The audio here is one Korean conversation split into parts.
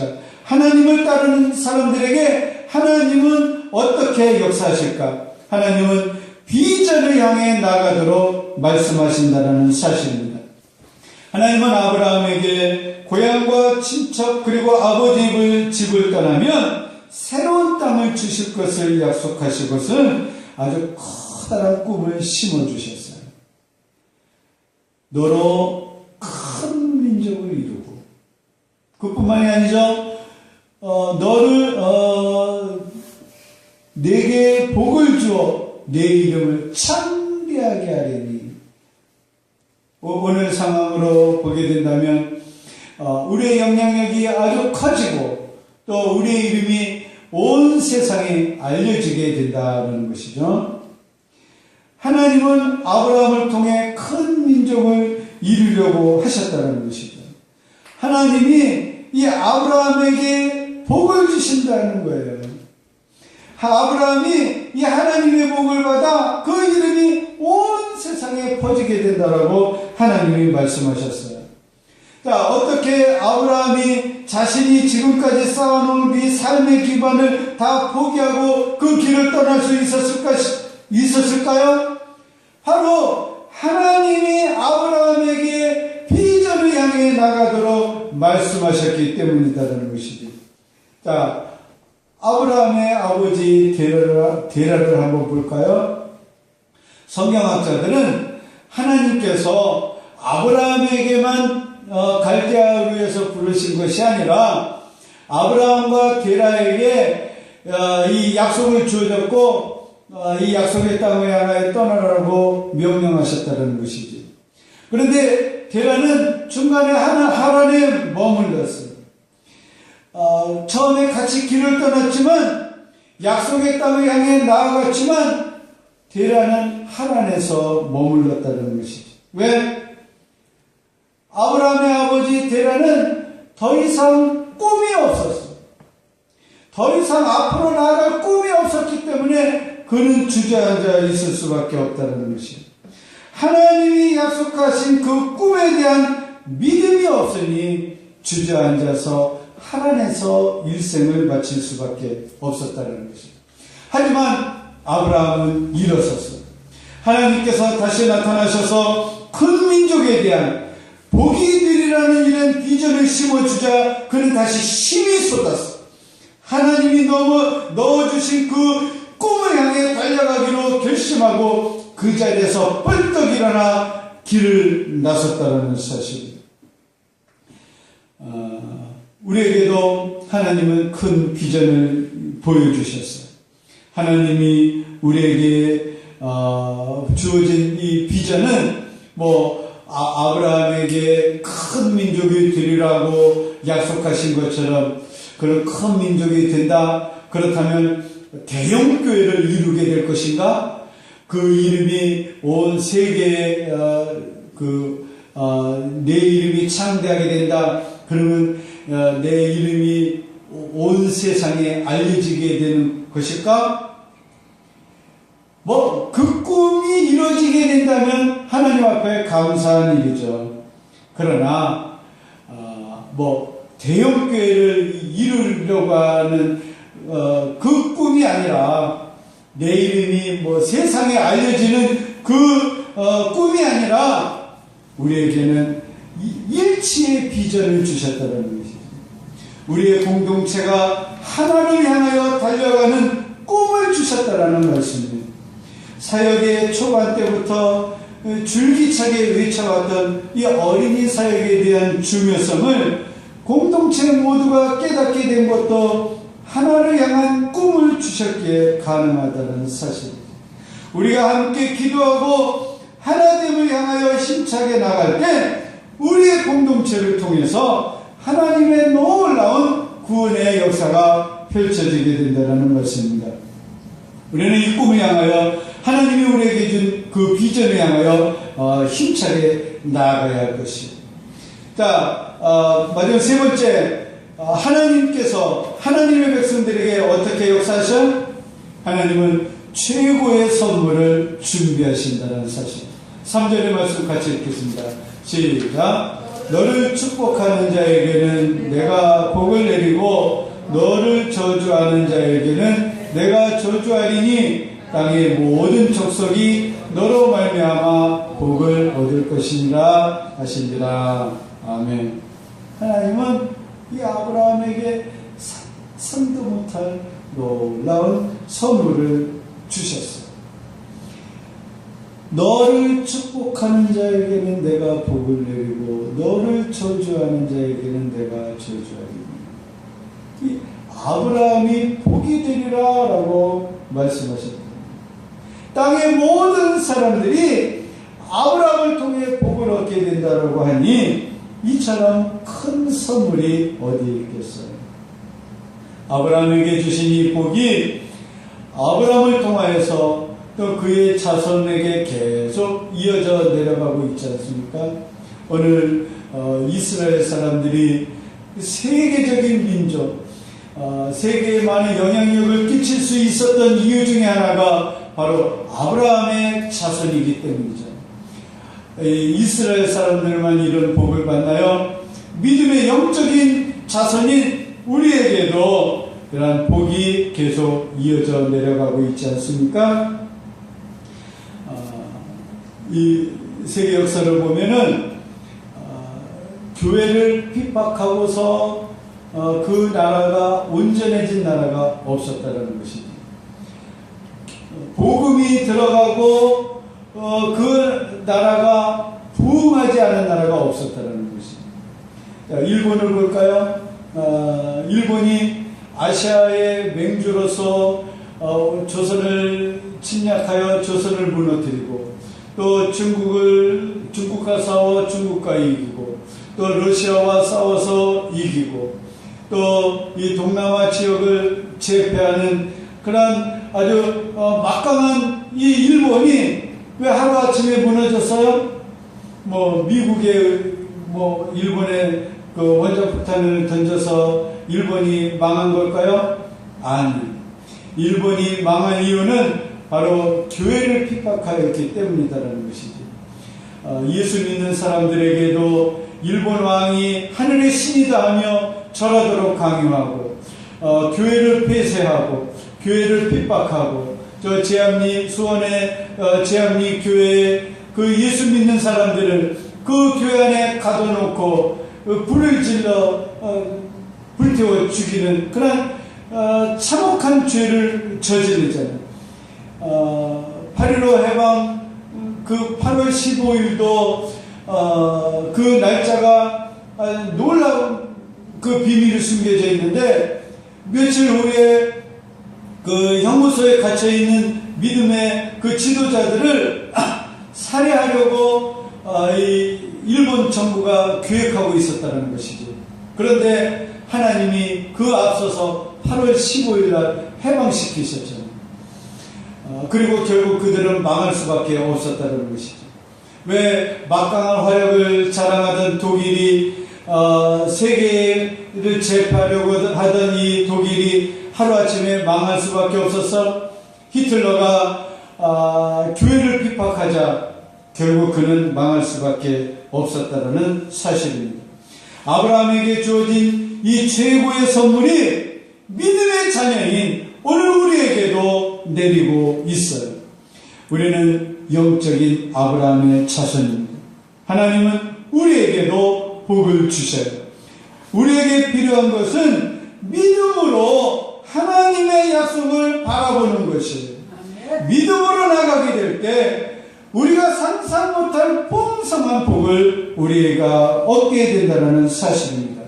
것일까? 하나님을 따르는 사람들에게 하나님은 어떻게 역사하실까? 하나님은 비전을 향해 나가도록 말씀하신다는 사실입니다. 하나님은 아브라함에게 고향과 친척 그리고 아버지 집을 떠나면 새로운 땅을 주실 것을 약속하시고는 아주 커다란 꿈을 심어주셨어요. 너로 큰 민족을 이루고, 그뿐만이 아니죠. 너를 내게 복을 주어 내 이름을 창대하게 하리니. 오늘 상황으로 보게 된다면 우리의 영향력이 아주 커지고 또 우리의 이름이 온 세상에 알려지게 된다는 것이죠. 하나님은 아브라함을 통해 큰 민족을 이루려고 하셨다는 것이죠. 하나님이 이 아브라함에게 복을 주신다는 거예요. 아브라함이 이 하나님의 복을 받아 그 이름이 온 세상에 퍼지게 된다라고 하나님이 말씀하셨어요. 자, 어떻게 아브라함이 자신이 지금까지 쌓아놓은 이 삶의 기반을 다 포기하고 그 길을 떠날 수 있었을까요? 바로 하나님이 아브라함에게 비전을 향해 나가도록 말씀하셨기 때문이다라는 것이죠. 자, 아브라함의 아버지 데라를 한번 볼까요? 성경학자들은 하나님께서 아브라함에게만 갈대아우르에서 부르신 것이 아니라 아브라함과 데라에게 이 약속을 주어졌고 이 약속의 땅을 향하여 떠나라고 명령하셨다는 것이지. 그런데 데라는 중간에 하란에 머물렀어요. 처음에 같이 길을 떠났지만 약속의 땅을 향해 나아갔지만 데라는 하란에서 머물렀다는 것이죠. 왜? 아브라함의 아버지 데라는 더 이상 꿈이 없었어요. 더 이상 앞으로 나아갈 꿈이 없었기 때문에 그는 주저앉아 있을 수밖에 없다는 것이에요. 하나님이 약속하신 그 꿈에 대한 믿음이 없으니 주저앉아서 하란에서 일생을 마칠 수밖에 없었다는 것입니다. 하지만 아브라함은 일어섰어요. 하나님께서 다시 나타나셔서 큰 민족에 대한 복이 되리라는 이런 비전을 심어주자 그는 다시 힘이 쏟았어요. 하나님이 넣어주신 그 꿈을 향해 달려가기로 결심하고 그 자리에서 뻘떡 일어나 길을 나섰다는 사실입니다. 우리에게도 하나님은 큰 비전을 보여주셨어요. 하나님이 우리에게 주어진 이 비전은 아브라함에게 큰 민족이 되리라고 약속하신 것처럼 그런 큰 민족이 된다. 그렇다면 대형 교회를 이루게 될 것인가? 그 이름이 온 세계에 내 이름이 창대하게 된다. 그러면 내 이름이 온 세상에 알려지게 되는 것일까? 그 꿈이 이루어지게 된다면 하나님 앞에 감사한 일이죠. 그러나 대형 교회를 이루려고 하는 그 꿈이 아니라 내 이름이 세상에 알려지는 그 꿈이 아니라 우리에게는 일치의 비전을 주셨다는 것이죠. 우리의 공동체가 하나를 향하여 달려가는 꿈을 주셨다라는 말씀입니다. 사역의 초반 때부터 줄기차게 외쳐왔던 이 어린이 사역에 대한 중요성을 공동체 모두가 깨닫게 된 것도 하나를 향한 꿈을 주셨기에 가능하다는 사실입니다. 우리가 함께 기도하고 하나됨을 향하여 힘차게 나갈 때 우리의 공동체를 통해서 하나님의 놀라운 구원의 역사가 펼쳐지게 된다는 것입니다. 우리는 이 꿈을 향하여 하나님이 우리에게 준 그 비전을 향하여 힘차게 나아가야 할 것입니다. 자, 마지막 세 번째, 하나님께서 하나님의 백성들에게 어떻게 역사하셔? 하나님은 최고의 선물을 준비하신다는 사실. 3절의 말씀 같이 읽겠습니다. 시작. 너를 축복하는 자에게는 내가 복을 내리고 너를 저주하는 자에게는 내가 저주하리니 땅의 모든 족속이 너로 말미암아 복을 얻을 것이니라 하시니라. 아멘. 하나님은 이 아브라함에게 상도 못할 놀라운 선물을 주셨어요. 너를 축복하는 자에게는 내가 복을 내리고 너를 저주하는 자에게는 내가 저주하리니. 이 아브라함이 복이 되리라 라고 말씀하셨다. 땅의 모든 사람들이 아브라함을 통해 복을 얻게 된다라고 하니 이처럼 큰 선물이 어디 있겠어요. 아브라함에게 주신 이 복이 아브라함을 통하여서 또 그의 자손에게 계속 이어져 내려가고 있지 않습니까? 오늘 이스라엘 사람들이 세계적인 민족, 세계에 많은 영향력을 끼칠 수 있었던 이유 중에 하나가 바로 아브라함의 자손이기 때문이죠. 이스라엘 사람들만 이런 복을 받나요? 믿음의 영적인 자손인 우리에게도 그러한 복이 계속 이어져 내려가고 있지 않습니까? 이 세계 역사를 보면은 교회를 핍박하고서 그 나라가 온전해진 나라가 없었다는 것이죠. 복음이 들어가고 그 나라가 부흥하지 않은 나라가 없었다는 것이죠. 일본을 볼까요? 일본이 아시아의 맹주로서 조선을 침략하여 조선을 무너뜨리고 또 중국과 싸워 중국과 이기고 또 러시아와 싸워서 이기고 또 이 동남아 지역을 제패하는 그런 아주 막강한 이 일본이 왜 하루아침에 무너졌어요? 미국의 일본에 그 원자폭탄을 던져서 일본이 망한 걸까요? 아니. 일본이 망한 이유는 바로 교회를 핍박하였기 때문이다라는 것이지. 예수 믿는 사람들에게도 일본 왕이 하늘의 신이다 하며 절하도록 강요하고 교회를 폐쇄하고 교회를 핍박하고 제암리 수원의 제암리 교회에 그 예수 믿는 사람들을 그 교회 안에 가둬놓고 불을 질러 불태워 죽이는 그런 참혹한 죄를 저지르잖아요. 8.15 해방 그 8월 15일도 그 날짜가 놀라운 그 비밀이 숨겨져 있는데 며칠 후에 그 형무소에 갇혀있는 믿음의 그 지도자들을 살해하려고 이 일본 정부가 계획하고 있었다는 것이죠. 그런데 하나님이 그 앞서서 8월 15일 날 해방시키셨잖아요. 그리고 결국 그들은 망할 수밖에 없었다는 것이죠. 왜 막강한 화력을 자랑하던 독일이 세계를 제패하려고 하던 이 독일이 하루아침에 망할 수밖에 없었어? 히틀러가 교회를 핍박하자 결국 그는 망할 수밖에 없었다는 사실입니다. 아브라함에게 주어진 이 최고의 선물이 믿음의 자녀인 오늘 우리에게도 내리고 있어요. 우리는 영적인 아브라함의 자손입니다. 하나님은 우리에게도 복을 주셔요. 우리에게 필요한 것은 믿음으로 하나님의 약속을 바라보는 것이에요. 믿음으로 나가게 될 때 우리가 상상 못할 풍성한 복을 우리가 얻게 된다는 사실입니다.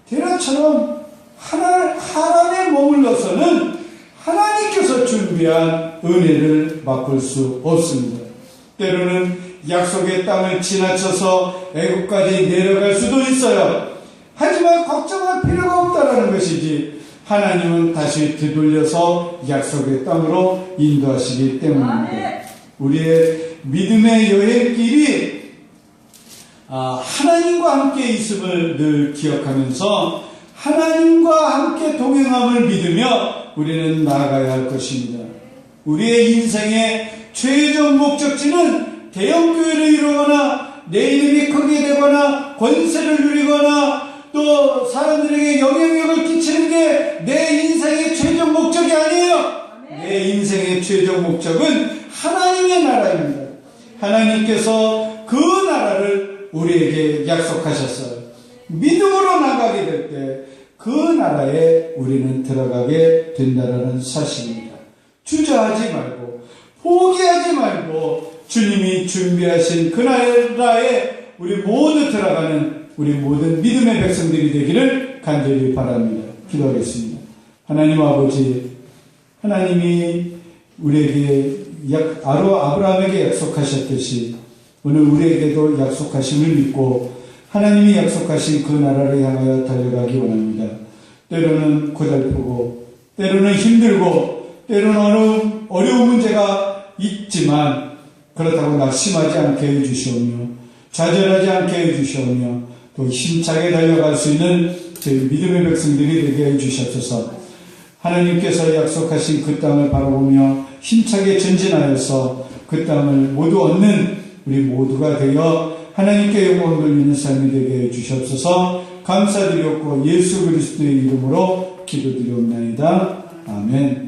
대낮처럼 하나님에 머물러서는 하나님께서 준비한 은혜를 맛볼 수 없습니다. 때로는 약속의 땅을 지나쳐서 애국까지 내려갈 수도 있어요. 하지만 걱정할 필요가 없다는 것이지 하나님은 다시 되돌려서 약속의 땅으로 인도하시기 때문입니다. 우리의 믿음의 여행길이 하나님과 함께 있음을 늘 기억하면서 하나님과 함께 동행함을 믿으며 우리는 나아가야 할 것입니다. 우리의 인생의 최종 목적지는 대형교회를 이루거나 내 이름이 크게 되거나 권세를 누리거나 또 사람들에게 영향력을 끼치는 게 내 인생의 최종 목적이 아니에요. 내 인생의 최종 목적은 하나님의 나라입니다. 하나님께서 그 나라를 우리에게 약속하셨어요. 믿음으로 나가게 될 때 그 나라에 우리는 들어가게 된다는 사실입니다. 주저하지 말고 포기하지 말고 주님이 준비하신 그 나라에 우리 모두 들어가는 우리 모든 믿음의 백성들이 되기를 간절히 바랍니다. 기도하겠습니다. 하나님 아버지, 하나님이 우리에게 아브라함에게 약속하셨듯이 오늘 우리에게도 약속하심을 믿고 하나님이 약속하신 그 나라를 향하여 달려가기 원합니다. 때로는 고달프고 때로는 힘들고 때로는 어려운 문제가 있지만 그렇다고 낙심하지 않게 해주시오며 좌절하지 않게 해주시오며 또 힘차게 달려갈 수 있는 저희 믿음의 백성들이 되게 해주시옵소서. 하나님께서 약속하신 그 땅을 바라보며 힘차게 전진하여서 그 땅을 모두 얻는 우리 모두가 되어 하나님께 영광을 돌리는 삶이 되게 해주시옵소서. 감사드렸고 예수 그리스도의 이름으로 기도드리옵나이다. 아멘.